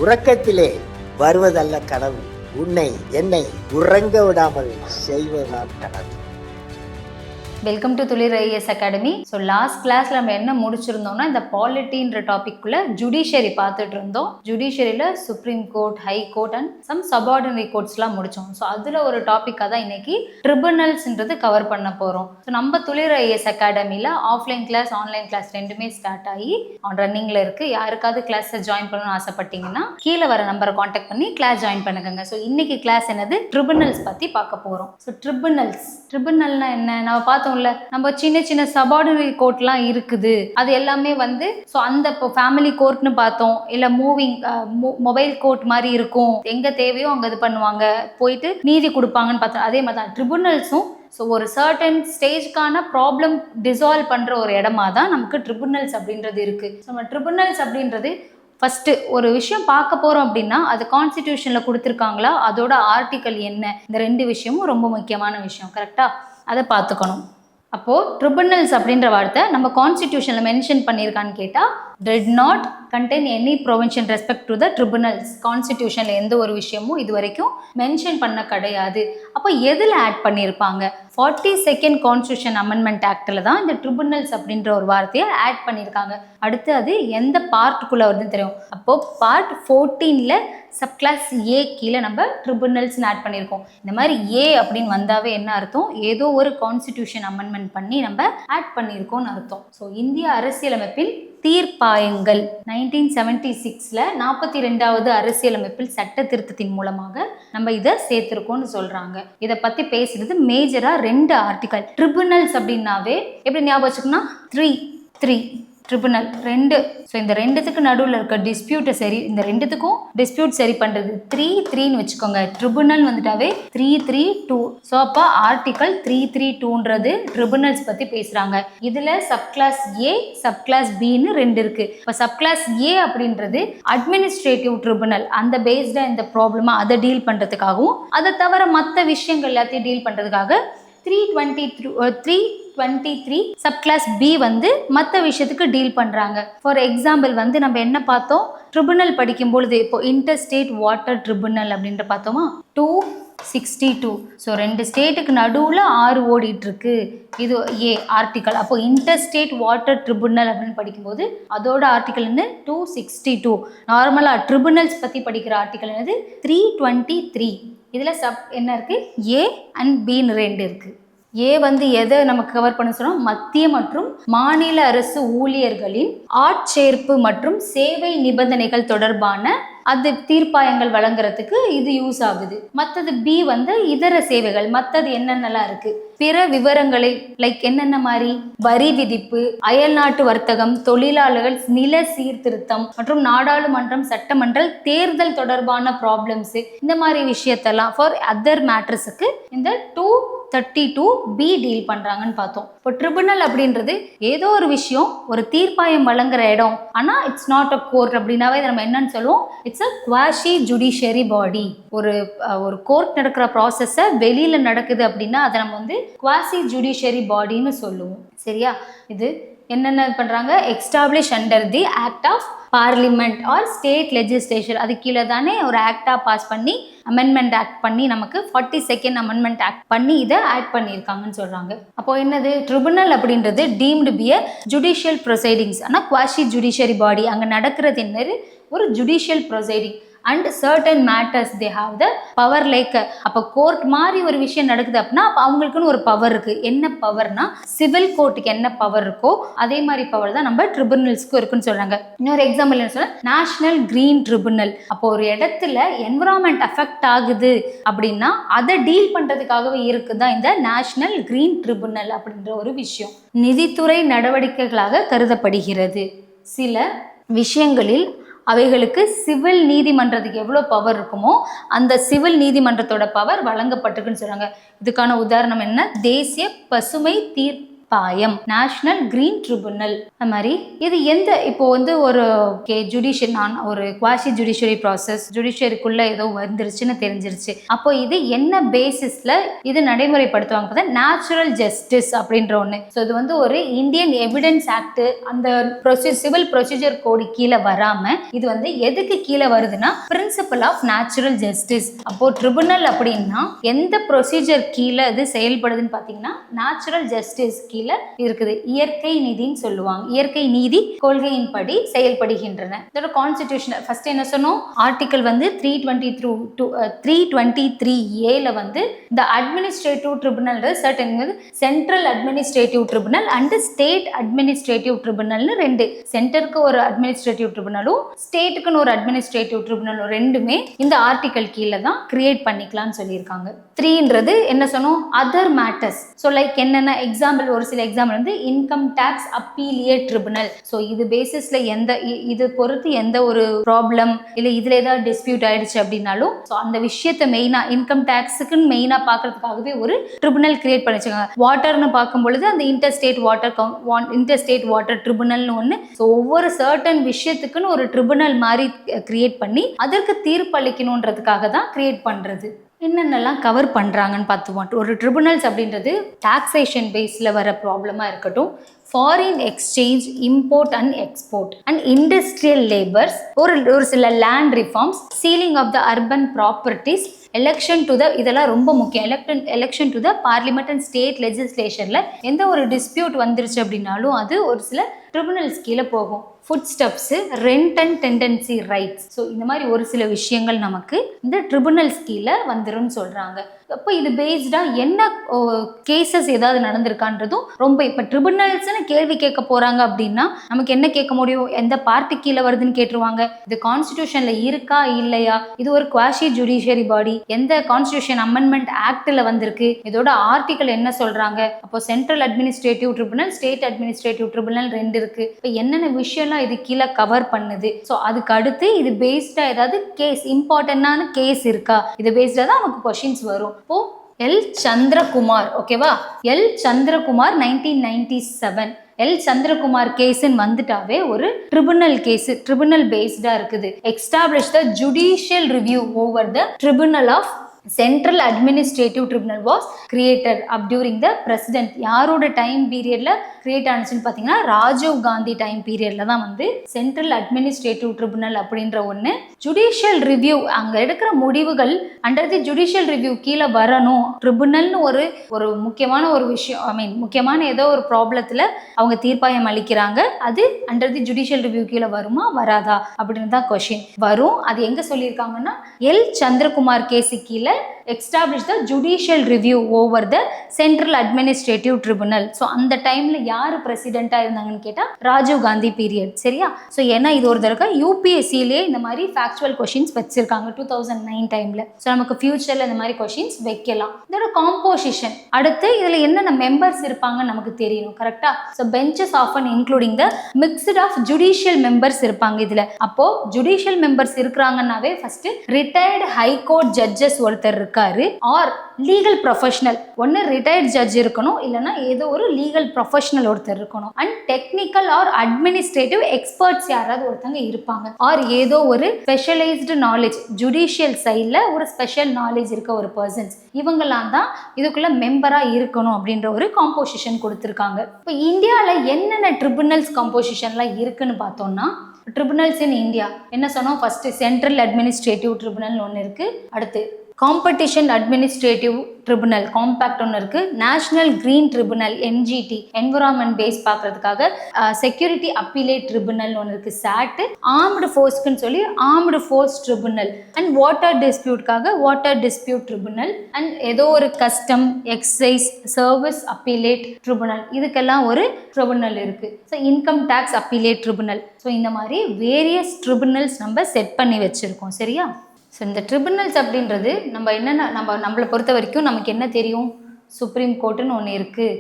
உறக்கத்திலே வருவதல்ல கனவு, உன்னை என்னை உறங்க விடாமல் செய்வதுதான் கனவு. வெல்கம் டு துளிர் ஐஏஎஸ் அகாடமி. ஸோ லாஸ்ட் கிளாஸில் நம்ம என்ன முடிச்சிருந்தோம்னா, இந்த பாலிட்டின்ற டாபிக்குள்ள ஜுடிஷியரி பார்த்துட்டு இருந்தோம். ஜுடிஷியரியில் supreme court, high court and some subordinate கோர்ட்ஸ்லாம் முடித்தோம். ஸோ அதில் ஒரு டாப்பிக்காக தான் இன்னைக்கு ட்ரிபுனல்ஸ்ன்றது கவர் பண்ண போகிறோம். ஸோ நம்ம துளிர் ஐஏஎஸ் அகாடமியில் ஆஃப்லைன் கிளாஸ், ஆன்லைன் கிளாஸ் ரெண்டுமே ஸ்டார்ட் ஆகி ரன்னிங்கில் இருக்குது. யாருக்காவது கிளாஸை ஜாயின் பண்ணணும்னு ஆசைப்பட்டீங்கன்னா கீழே வர நம்பரை காண்டாக்ட் பண்ணி கிளாஸ் ஜாயின் பண்ணுங்க. ஸோ இன்னைக்கு கிளாஸ் என்னது, ட்ரிபுனல்ஸ் பற்றி பார்க்க போகிறோம். ஸோ ட்ரிபுனல்னா என்ன, நம்ம பார்த்தோம். நம்ம சின்ன சின்ன சபார்டினரி கோர்ட்லாம் இருக்குது, அது எல்லாமே வந்து ஸோ அந்த இப்போ ஃபேமிலி கோர்ட்னு பார்த்தோம், இல்லை மொபைல் கோர்ட் மாதிரி இருக்கும், எங்கே தேவையோ அங்கே இது பண்ணுவாங்க, போயிட்டு நீதி கொடுப்பாங்கன்னு பார்த்தோம். அதே மாதிரி தான் ட்ரிபுனல்ஸும். ஸோ ஒரு சர்டன் ஸ்டேஜ்க்கான ப்ராப்ளம் டிசால்வ் பண்ணுற ஒரு இடமா தான் நமக்கு ட்ரிபுனல்ஸ் அப்படின்றது இருக்குது. ஸோ நம்ம ட்ரிபுனல்ஸ் அப்படின்றது ஃபஸ்ட்டு ஒரு விஷயம் பார்க்க போகிறோம் அப்படின்னா, அது கான்ஸ்டிடியூஷனில் கொடுத்துருக்காங்களா, அதோட ஆர்டிக்கல் என்ன, இந்த ரெண்டு விஷயமும் ரொம்ப முக்கியமான விஷயம். கரெக்டாக அதை பார்த்துக்கணும். அப்போது ட்ரிபுனல்ஸ் அப்படின்ற வார்த்தை நம்ம கான்ஸ்டிடியூஷனில் மென்ஷன் பண்ணியிருக்கான்னு கேட்டால், did not contain any provision respect to the tribunals. கான்ஸ்டிடியூஷனில் எந்த ஒரு விஷயமும் இது வரைக்கும் மென்ஷன் பண்ண கிடையாது. அப்போ எதில் ஆட் பண்ணியிருப்பாங்க? 42nd கான்ஸ்டியூஷன் அமெண்ட்மெண்ட் ஆக்டில் தான் இந்த ட்ரிபுனல்ஸ் அப்படின்ற ஒரு வார்த்தையை ஆட் பண்ணியிருக்காங்க. அடுத்து அது எந்த பார்ட்டுக்குள்ளே வருதுன்னு தெரியும். அப்போது பார்ட் 14ல் சப்கிளாஸ் ஏ கீழே நம்ம ட்ரிபுனல்ஸ்னு ஆட் பண்ணியிருக்கோம். இந்த மாதிரி ஏ அப்படின்னு வந்தாவே என்ன அர்த்தம், ஏதோ ஒரு கான்ஸ்டிடியூஷன் அமெண்ட்மெண்ட் பண்ணி நம்ம ஆட் பண்ணியிருக்கோம்னு அர்த்தம். ஸோ இந்திய அரசியலமைப்பில் தீர்ப்பாயங்கள் 1976ல் 42வது அரசியலமைப்பில் சட்ட திருத்தத்தின் மூலமாக நம்ம இதை சேர்த்திருக்கோம்னு சொல்றாங்க. இதை பத்தி பேசுறது மேஜரா 2 ஆர்டிகல். ட்ரிபுனல்ஸ் அப்படின்னாவே எப்படி ஞாபகம் வச்சுக்கணும், 3 ட்ரிபுனல் 2. ஸோ இந்த ரெண்டுத்துக்கு நடுவில் இருக்க டிஸ்பியூட்டை இந்த ரெண்டுத்துக்கும் டிஸ்பியூட் சரி பண்ணுறது 3 வச்சுக்கோங்க. ட்ரிபுனல் வந்துட்டாவே 332. ஸோ அப்போ ஆர்டிக்கல் 332ன்றது ட்ரிபுனல்ஸ் பற்றி பேசுகிறாங்க. இதில் சப்கிளாஸ் ஏ, சப்கிளாஸ் பின்னு 2 இருக்குது. இப்போ சப்கிளாஸ் ஏ அப்படின்றது அட்மினிஸ்ட்ரேட்டிவ் ட்ரிபுனல், அந்த பேஸ்டாக இந்த ப்ராப்ளமாக அதை டீல் பண்ணுறதுக்காகவும், அதை தவிர மற்ற விஷயங்கள் எல்லாத்தையும் டீல் பண்ணுறதுக்காக 323 சப்கிளாஸ் பி வந்து மற்ற விஷயத்துக்கு டீல் பண்ணுறாங்க. ஃபார் எக்ஸாம்பிள் வந்து நம்ம என்ன பார்த்தோம், ட்ரிபுனல் படிக்கும்பொழுது இப்போ இன்டர்ஸ்டேட் வாட்டர் ட்ரிபுனல் அப்படின்ற பார்த்தோமா, 262. ஸோ 2 ஸ்டேட்டுக்கு நடுவில் 6 ஓடிட்டு இருக்கு. இது ஏ ஆர்டிக்கல். அப்போ இன்டர்ஸ்டேட் வாட்டர் ட்ரிபுனல் அப்படின்னு படிக்கும்போது அதோட ஆர்டிக்கல் என்ன, 262. நார்மலாக ட்ரிபுனல்ஸ் பற்றி படிக்கிற ஆர்டிக்கல் என்னது, 323. இதில் என்ன இருக்குது, ஏ அண்ட் பின்னு 2 இருக்குது. ஏ வந்து எதை நமக்கு கவர் பண்ண சொன்னோம், மத்திய மற்றும் மாநில அரசு ஊழியர்களின் ஆட்சேர்ப்பு மற்றும் சேவை நிபந்தனைகள் தொடர்பான அது தீர்ப்பாயங்கள் வழங்குறதுக்கு இது யூஸ் ஆகுது. மற்றது பி வந்து இதர சேவைகள், மற்றது என்னென்னலாம் இருக்கு, பிற விவரங்களை லைக் என்னென்ன மாதிரி, வரி விதிப்பு, அயல் நாட்டு வர்த்தகம், தொழிலாளர்கள் நில சீர்திருத்தம் மற்றும் நாடாளுமன்றம், சட்டமன்ற தேர்தல் தொடர்பான ப்ராப்ளம்ஸ், இந்த மாதிரி விஷயத்தெல்லாம் ஃபார் அதர் மேட்டர்ஸுக்கு இந்த 232 பி டீல் பண்றாங்கன்னு பார்த்தோம். இப்போ ட்ரிபுனல் அப்படின்றது ஏதோ ஒரு விஷயம், ஒரு தீர்ப்பாயம் வழங்குற இடம், ஆனால் இட்ஸ் நாட் அ கோர்ட் அப்படின்னாவே நம்ம என்னன்னு சொல்லுவோம், இட்ஸ் அ குவாஷி ஜுடிஷியரி பாடி. ஒரு கோர்ட் நடக்கிற ப்ராசஸை வெளியில நடக்குது அப்படின்னா அதை நம்ம வந்து குவாசி ஜுடிஷியரி பாடின்னு சொல்லுவோம். சரியா? இது என்னென்ன பண்ணுறாங்க, establish under the act of parliament or state legislation. அது கீழே தானே ஒரு ஆக்டாக பாஸ் பண்ணி அமெண்ட்மெண்ட் ஆக்ட் பண்ணி நமக்கு 42nd அமெண்ட்மெண்ட் ஆக்ட் பண்ணி இதை ஆட் பண்ணியிருக்காங்கன்னு சொல்கிறாங்க. அப்போ என்னது, ட்ரிபுனல் அப்படின்றது deemed be a judicial proceedings. ஆனால் குவாஷி ஜுடிஷியரி பாடி அங்கே நடக்கிறது என்னது, ஒரு judicial proceeding and certain matters they have the power. Like அப்போ கோர்ட் மாதிரி ஒரு விஷயம் நடக்குது அப்படின்னா அப்போ அவங்களுக்குன்னு ஒரு பவர் இருக்குது. என்ன பவர்னா, சிவில் கோர்ட்டுக்கு என்ன பவர் இருக்கோ அதே மாதிரி பவர் தான் நம்ம ட்ரிபுனல்ஸ்க்கு இருக்குன்னு சொல்கிறாங்க. இன்னொரு எக்ஸாம்பிள் என்ன சொல்ல, நேஷனல் கிரீன் ட்ரிபுனல். அப்போ ஒரு இடத்துல என்விரான்மெண்ட் அஃபெக்ட் ஆகுது அப்படின்னா அதை டீல் பண்ணுறதுக்காகவே இருக்குதான் இந்த நேஷனல் கிரீன் ட்ரிபுனல் அப்படின்ற ஒரு விஷயம். நிதித்துறை நடவடிக்கைகளாக கருதப்படுகிறது. சில விஷயங்களில் அவைகளுக்கு சிவில் நீதிமன்றத்துக்கு எவ்வளோ பவர் இருக்குமோ அந்த சிவில் நீதிமன்றத்தோட பவர் வழங்கப்பட்டிருக்குன்னு சொல்கிறாங்க. இதுக்கான உதாரணம் என்ன, தேசிய பசுமை தீர்ப்பாயம், நேஷனல் கிரீன் ட்ரிபுனல். அந்த மாதிரி இது எந்த இப்போ வந்து ஒரு ஜுடிஷியல் ஒரு குவாசி ஜுடிஷியரி ப்ராசஸ் ஜுடிஷியரிக்குள்ள ஏதோ வந்துருச்சுன்னு தெரிஞ்சிருச்சு. அப்போ இது என்ன பேசிஸ்ல இது நடைமுறைப்படுத்துவாங்க பார்த்தா நேச்சுரல் ஜஸ்டிஸ் அப்படின்ற ஒன்று. ஸோ இது வந்து ஒரு இந்தியன் எவிடன்ஸ் ஆக்ட் அந்த சிவில் ப்ரொசீஜர் கோடு கீழே வராம இது வந்து எதுக்கு கீழே வருதுன்னா பிரின்சிபல் ஆஃப் நேச்சுரல் ஜஸ்டிஸ். அப்போ ட்ரிபுனல் அப்படின்னா எந்த ப்ரொசீஜர் கீழே இது செயல்படுதுன்னு பார்த்தீங்கன்னா நேச்சுரல் ஜஸ்டிஸ் கீழே இருக்குது. இயற்கை நீதின்னு சொல்லுவாங்க. இயற்கை நீதி கொள்கையின்படி செயல்படுகின்றன. இதோட கான்ஸ்டிடியூஷன் ஃபர்ஸ்ட் என்ன சொன்னோம், ஆர்டிகல் வந்து 323A வந்து இந்த administrative tribunal certain central administrative tribunal and state administrative ட்ரிபுனல்னு ரெண்டு, சென்டருக்கு ஒரு அட்மினிஸ்ட்ரேட்டிவ் ட்ரிபுனலும் ஸ்டேட்டுக்குன்னு ஒரு அட்மினிஸ்ட்ரேட்டிவ் ட்ரிபுனலும் ரெண்டுமே இந்த ஆர்டிகல் கீழே தான் கிரியேட் பண்ணிக்கலாம்னு சொல்லியிருக்காங்க. 3ன்றது என்ன சொன்னோம், அதர் மேட்டர்ஸ். ஸோ லைக் என்னென்ன எக்ஸாம்பிள், ஒரு சில எக்ஸாம்பிள் வந்து இன்கம் டேக்ஸ் அப்பீலியேட் ட்ரிபுனல். ஸோ இது பேசிஸ்ல இது பொறுத்து எந்த ஒரு ப்ராப்ளம் இல்லை இதில் ஏதாவது டிஸ்பியூட் ஆயிடுச்சு அப்படின்னாலும் ஸோ அந்த விஷயத்தை மெயினாக இன்கம் டேக்ஸுக்குன்னு மெயினாக பார்க்கறதுக்காகவே ஒரு ட்ரிபுனல் கிரியேட் பண்ணி வச்சுக்காங்க. வாட்டர்னு பார்க்கும் பொழுது அந்த இன்டர்ஸ்டேட் வாட்டர் ட்ரிபுனல்னு ஒன்று. ஸோ ஒவ்வொரு சர்டன் விஷயத்துக்குன்னு ஒரு ட்ரிபுனல் மாதிரி கிரியேட் பண்ணி அதற்கு தீர்ப்பளிக்கணுன்றதுக்காக தான் கிரியேட் பண்ணுறது. என்னென்னலாம் கவர் பண்ணுறாங்கன்னு பார்த்துவோம். ஒரு ட்ரிபுனல்ஸ் அப்படின்றது டாக்ஸேஷன் பேஸில் வர ப்ராப்ளமாக இருக்கட்டும், foreign exchange, import and export and industrial labours, ஒரு சில land reforms, ceiling of the urban properties, election to the, இதெல்லாம் ரொம்ப முக்கியம், election to the parliament and state லெஜிஸ்லேஷனில் எந்த ஒரு டிஸ்பியூட் வந்துருச்சு அப்படின்னாலும் அது ஒரு சில ட்ரிபுனல்ஸ் கீழே போகும். Foodstuffs, rent and tenancy rights. So இந்த மாதிரி ஒரு சில விஷயங்கள் நமக்கு இந்த ட்ரிபுனல்ஸ் கீழே வந்துரும்னு சொல்கிறாங்க. அப்போ இது பேஸ்டாக என்ன கேசஸ் ஏதாவது நடந்திருக்கான்றதும் ரொம்ப இப்போ ட்ரிபுனல்ஸ்னு கேள்வி கேட்க போகிறாங்க அப்படின்னா நமக்கு என்ன கேட்க முடியும், எந்த பார்ட்டி கீழே வருதுன்னு கேட்டுருவாங்க. இது கான்ஸ்டிடியூஷனில் இருக்கா இல்லையா, இது ஒரு குவாசி ஜுடிஷியரி பாடி, எந்த கான்ஸ்டிடியூஷன் அமெண்ட்மெண்ட் ஆக்டில் வந்திருக்கு, இதோட ஆர்டிகல் என்ன சொல்கிறாங்க, அப்போ central administrative tribunal, state administrative tribunal ரெண்டு இருக்குது. இப்போ என்னென்ன விஷயம்லாம் இது கீழே கவர் பண்ணுது. ஸோ அதுக்கு அடுத்து இது பேஸ்டாக ஏதாவது கேஸ், இம்பார்ட்டன்டான கேஸ் இருக்கா, இது பேஸ்டாக தான் நமக்கு கொஷின்ஸ் வரும். இப்போ எல் சந்திரகுமார், ஓகேவா, எல் சந்திரகுமார் 1997 எல் சந்திரகுமார் கேஸ்ன்னு வந்துட்டாவே ஒரு ட்ரிபுனல் கேஸ், ட்ரிபுனல் பேஸ்டா இருக்குது. Establish the judicial review over the tribunal of central administrative tribunal was created up during the president. யாரோட டைம் பீரியட்ல கிரியேட் ஆனிச்சுன்னு பார்த்தீங்கன்னா ராஜீவ் காந்தி டைம் பீரியட்ல தான் வந்து சென்ட்ரல் அட்மினிஸ்ட்ரேட்டிவ் ட்ரிபுனல் அப்படின்ற ஒன்று. ஜுடிஷியல் ரிவ்யூ, அங்கே எடுக்கிற முடிவுகள் அண்டர் தி ஜுடிஷியல் ரிவ்யூ கீழே வரணும். ட்ரிபுனல்னு ஒரு முக்கியமான ஒரு விஷயம், முக்கியமான ஏதோ ஒரு ப்ராப்ளத்தில் அவங்க தீர்ப்பாயம் அளிக்கிறாங்க, அது அண்டர் தி ஜுடிஷியல் ரிவ்யூ கீழே வருமா வராதா அப்படின்னு தான் கொஷின் வரும். அது எங்கே சொல்லியிருக்காங்கன்னா எல் சந்திரகுமார் கேஸு கீழே establish the judicial review over the central administrative tribunal. So அந்த டைம்ல யார் பிரசிடென்ட்டா இருந்தாங்கன்னு கேட்டால் ராஜீவ் காந்தி பீரியட். சரியா? ஸோ ஏன்னா இது ஒரு தடவை யூபிஎஸ்சிலே இந்த மாதிரி ஃபேக்சுவல் கொஷின்ஸ் வச்சிருக்காங்க 2009 டைம்ல. ஸோ நமக்கு ஃபியூச்சர்ல இந்த மாதிரி கொஷின்ஸ் வைக்கலாம். இதோட காம்போசிஷன் அடுத்து இதுல என்னென்ன மெம்பர்ஸ் இருப்பாங்கன்னு நமக்கு தெரியணும். கரெக்டா? So benches often including the mixed of judicial members இருப்பாங்க இதுல. அப்போ ஜுடிஷியல் மெம்பர்ஸ் இருக்கிறாங்கன்னாவே ஃபர்ஸ்ட் ரிட்டையர்டு ஹைகோர்ட் ஜட்ஜஸ் ஒருத்தர் இருக்காரு, ஆர் லீகல் ப்ரொஃபஷனல், ஒன்று ரிட்டையர்ட் ஜட்ஜ் இருக்கணும், இல்லைன்னா ஏதோ ஒரு லீகல் ப்ரொஃபஷனல் ஒருத்தர் இருக்கணும், and technical or administrative experts யாராவது ஒருத்தங்க இருப்பாங்க, ஆர் ஏதோ ஒரு ஸ்பெஷலைஸ்டு நாலேஜ் ஜுடிஷியல் சைடில் ஒரு ஸ்பெஷல் நாலேஜ் இருக்க ஒரு பர்சன்ஸ், இவங்கெல்லாம் தான் இதுக்குள்ள மெம்பரா இருக்கணும் அப்படின்ற ஒரு காம்போசிஷன் கொடுத்துருக்காங்க. இப்போ இந்தியாவில் என்னென்ன ட்ரிபுனல்ஸ் காம்போசிஷன்லாம் இருக்குன்னு பார்த்தோம்னா, ட்ரிபுனல்ஸ் இன் இந்தியா என்ன சொன்னோம், ஃபர்ஸ்ட் சென்ட்ரல் அட்மினிஸ்ட்ரேட்டிவ் ட்ரிபுனல் ஒன்று இருக்கு, அடுத்து காம்படிஷன் அட்மினிஸ்ட்ரேட்டிவ் ட்ரிபுனல் காம்பேக்ட் ஒன்று இருக்கு, national green tribunal NGT environment base பார்க்கறதுக்காக, செக்யூரிட்டி அப்பீலேட் ட்ரிபுனல் ஒன்று இருக்கு சாட், ஆர்ம்டு ஃபோர்ஸ்க்குன்னு சொல்லி armed force tribunal, and water டிஸ்பியூட்காக வாட்டர் டிஸ்பியூட் ட்ரிபுனல், அண்ட் ஏதோ ஒரு custom excise service appellate tribunal, இதுக்கெல்லாம் ஒரு ட்ரிபுனல் இருக்கு. So income tax appellate tribunal. So இந்த மாதிரி வேரியஸ் ட்ரிபுனல்ஸ் நம்ம செட் பண்ணி வச்சிருக்கோம். சரியா? ஸோ இந்த ட்ரிபுனல்ஸ் அப்படின்றது நம்ம என்னென்ன நம்மளை பொறுத்த வரைக்கும் நமக்கு என்ன தெரியும், சுப்ரீம் கோர்ட்டுன்னு ஒன்று இருக்குது,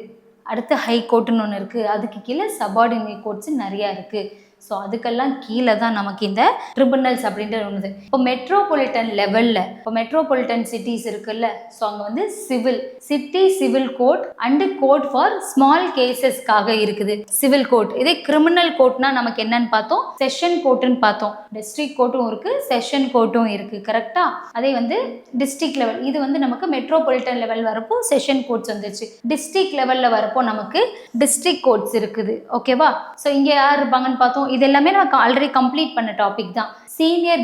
அடுத்து ஹை கோர்ட்டுன்னு ஒன்று இருக்குது, அதுக்கு கீழே சபார்டினேட் கோர்ட்ஸ் நிறையா இருக்குது. ஸோ அதுக்கெல்லாம் கீழே தான் நமக்கு இந்த ட்ரிபுனல்ஸ் அப்படின்றது ஒன்று. இப்போ மெட்ரோபாலிட்டன் லெவலில், இப்போ மெட்ரோபாலிட்டன் சிட்டிஸ் இருக்குல்ல, ஸோ அங்கே வந்து civil city civil court and court for small கேசஸ்க்காக இருக்குது சிவில் கோர்ட். இதே கிரிமினல் கோர்ட்னா நமக்கு என்னன்னு பார்த்தோம், செஷன் கோர்ட்டுன்னு பார்த்தோம். டிஸ்ட்ரிக்ட் கோர்ட்டும் இருக்கு, செஷன் கோர்ட்டும் இருக்கு, கரெக்டா? அதே வந்து டிஸ்ட்ரிக்ட் லெவல், இது வந்து நமக்கு மெட்ரோபாலிட்டன் லெவல் வரப்போ செஷன் கோர்ட்ஸ் வந்துச்சு. டிஸ்ட்ரிக்ட் லெவலில் வரப்போ நமக்கு டிஸ்ட்ரிக்ட் கோர்ட்ஸ் இருக்குது. ஓகேவா? ஸோ இங்கே யார் இருப்பாங்கன்னு பார்த்தோம். இது எல்லாமே நமக்கு ஆல்ரெடி கம்ப்ளீட் பண்ண டாபிக் தான். சீனியர்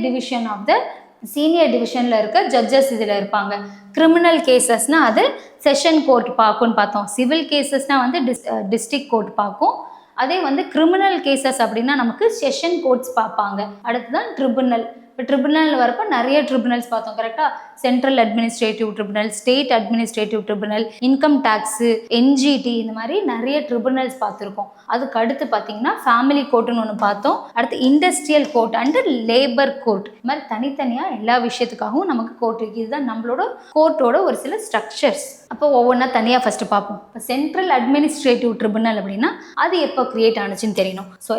டிவிஷனில் இருக்க ஜட்ஜஸ் இதில் இருப்பாங்க. கிரிமினல் கேசஸ்னால் அது செஷன் கோர்ட் பார்க்கும்னு பார்த்தோம். சிவில் கேசஸ்னால் வந்து டிஸ்ட்ரிக்ட் கோர்ட் பார்க்கும். அதே வந்து கிரிமினல் கேசஸ் அப்படின்னா நமக்கு செஷன் கோர்ட்ஸ் பார்ப்பாங்க. அடுத்துதான் ட்ரிபுனல். இப்போ ட்ரிபுனல் வரப்போ நிறைய ட்ரிபுனல்ஸ் பார்த்தோம், கரெக்டாக? Central administrative tribunal, state administrative tribunal, income tax, NGT, இந்த மாதிரி நிறைய ட்ரிபுனல்ஸ் பார்த்துருக்கோம். அதுக்கு அடுத்து பார்த்தீங்கன்னா ஃபேமிலி கோர்ட்டுன்னு ஒன்று பார்த்தோம். அடுத்து industrial court and labour court. இது மாதிரி தனித்தனியாக எல்லா விஷயத்துக்காகவும் நமக்கு கோர்ட் இருக்குது. இதுதான் நம்மளோட கோர்ட்டோட ஒரு சில ஸ்ட்ரக்சர்ஸ். அப்போ ஒவ்வொன்றா தனியாக ஃபஸ்ட்டு பார்ப்போம். இப்போ சென்ட்ரல் அட்மினிஸ்ட்ரேட்டிவ் ட்ரிபுனல் அப்படின்னா அது எப்போ கிரியேட் ஆனிச்சுன்னு தெரியணும். ஸோ